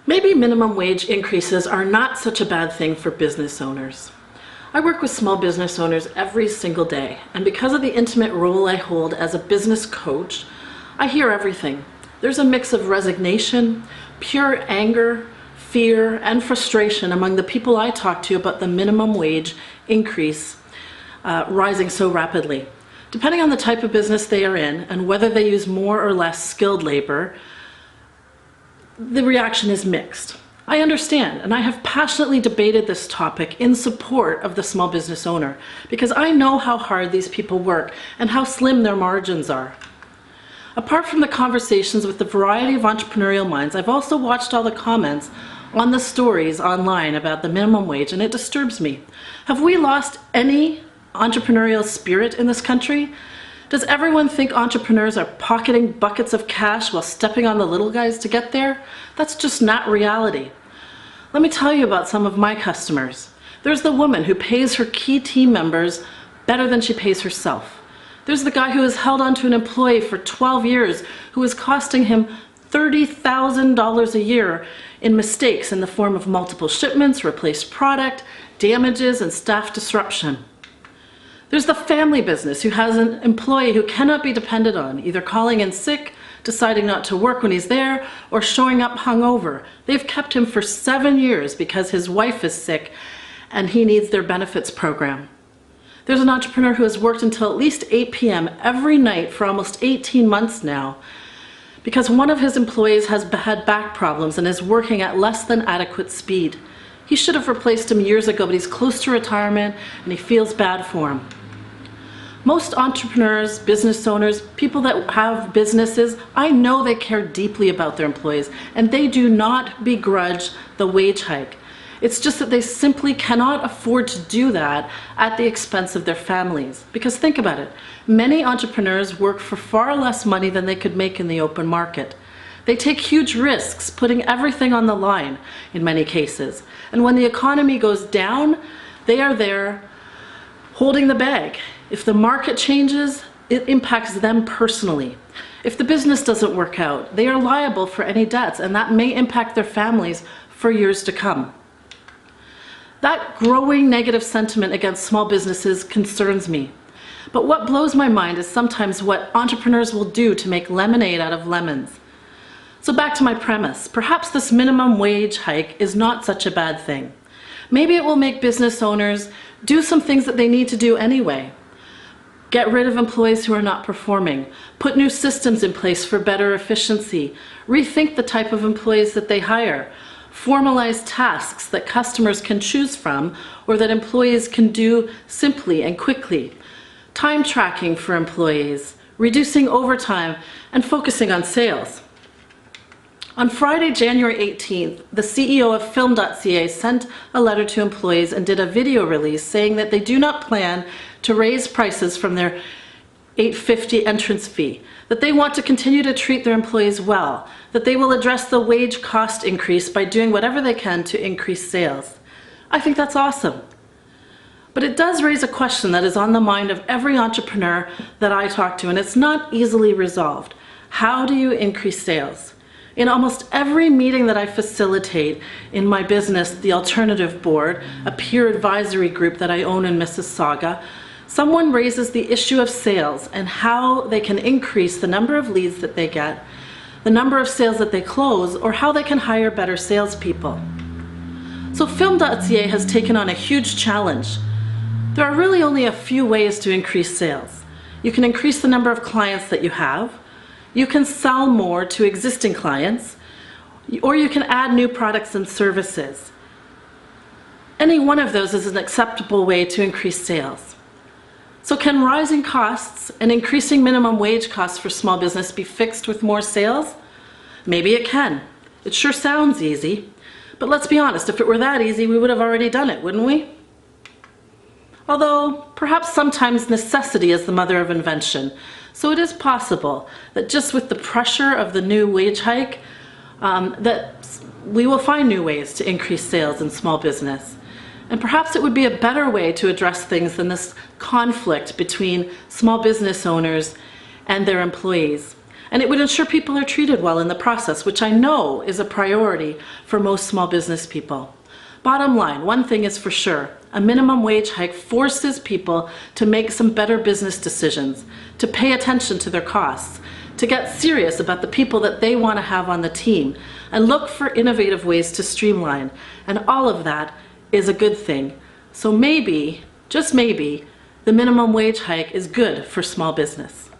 Maybe minimum wage increases are not such a bad thing for business owners. I work with small business owners every single day, and because of the intimate role I hold as a business coach, I hear everything. There's a mix of resignation, pure anger, fear, and frustration among the people I talk to about the minimum wage increase rising so rapidly. Depending on the type of business they are in and whether they use more or less skilled labor, the reaction is mixed. I understand, and I have passionately debated this topic in support of the small business owner because I know how hard these people work and how slim their margins are. Apart from the conversations with the variety of entrepreneurial minds, I've also watched all the comments on the stories online about the minimum wage, and it disturbs me. Have we lost any entrepreneurial spirit in this country? Does everyone think entrepreneurs are pocketing buckets of cash while stepping on the little guys to get there? That's just not reality. Let me tell you about some of my customers. There's the woman who pays her key team members better than she pays herself. There's the guy who has held on to an employee for 12 years who is costing him $30,000 a year in mistakes in the form of multiple shipments, replaced product, damages, and staff disruption. There's the family business who has an employee who cannot be depended on, either calling in sick, deciding not to work when he's there, or showing up hungover. They've kept him for 7 years because his wife is sick and he needs their benefits program. There's an entrepreneur who has worked until at least 8 p.m. every night for almost 18 months now because one of his employees has had back problems and is working at less than adequate speed. He should have replaced him years ago, but he's close to retirement and he feels bad for him. Most entrepreneurs, business owners, people that have businesses, I know they care deeply about their employees and they do not begrudge the wage hike. It's just that they simply cannot afford to do that at the expense of their families. Because think about it, many entrepreneurs work for far less money than they could make in the open market. They take huge risks, putting everything on the line in many cases. And when the economy goes down, they are there holding the bag. If the market changes, it impacts them personally. If the business doesn't work out, they are liable for any debts, and that may impact their families for years to come. That growing negative sentiment against small businesses concerns me. But what blows my mind is sometimes what entrepreneurs will do to make lemonade out of lemons. So back to my premise, perhaps this minimum wage hike is not such a bad thing. Maybe it will make business owners do some things that they need to do anyway. Get rid of employees who are not performing, put new systems in place for better efficiency, rethink the type of employees that they hire, formalize tasks that customers can choose from or that employees can do simply and quickly, time tracking for employees, reducing overtime, and focusing on sales. On Friday, January 18th, the CEO of Film.ca sent a letter to employees and did a video release saying that they do not plan to raise prices from their $8.50 entrance fee, that they want to continue to treat their employees well, that they will address the wage cost increase by doing whatever they can to increase sales. I think that's awesome. But it does raise a question that is on the mind of every entrepreneur that I talk to, and it's not easily resolved. How do you increase sales? In almost every meeting that I facilitate in my business, the Alternative Board, a peer advisory group that I own in Mississauga, someone raises the issue of sales and how they can increase the number of leads that they get, the number of sales that they close, or how they can hire better salespeople. So Film.ca has taken on a huge challenge. There are really only a few ways to increase sales. You can increase the number of clients that you have, you can sell more to existing clients, or you can add new products and services. Any one of those is an acceptable way to increase sales. So can rising costs and increasing minimum wage costs for small business be fixed with more sales? Maybe it can. It sure sounds easy. But let's be honest, if it were that easy, we would have already done it, wouldn't we? Although, perhaps sometimes necessity is the mother of invention. So it is possible that just with the pressure of the new wage hike, that we will find new ways to increase sales in small business. And perhaps it would be a better way to address things than this conflict between small business owners and their employees. And it would ensure people are treated well in the process, which I know is a priority for most small business people. Bottom line, one thing is for sure, a minimum wage hike forces people to make some better business decisions, to pay attention to their costs, to get serious about the people that they want to have on the team, and look for innovative ways to streamline. And all of that is a good thing. So maybe, just maybe, the minimum wage hike is good for small business.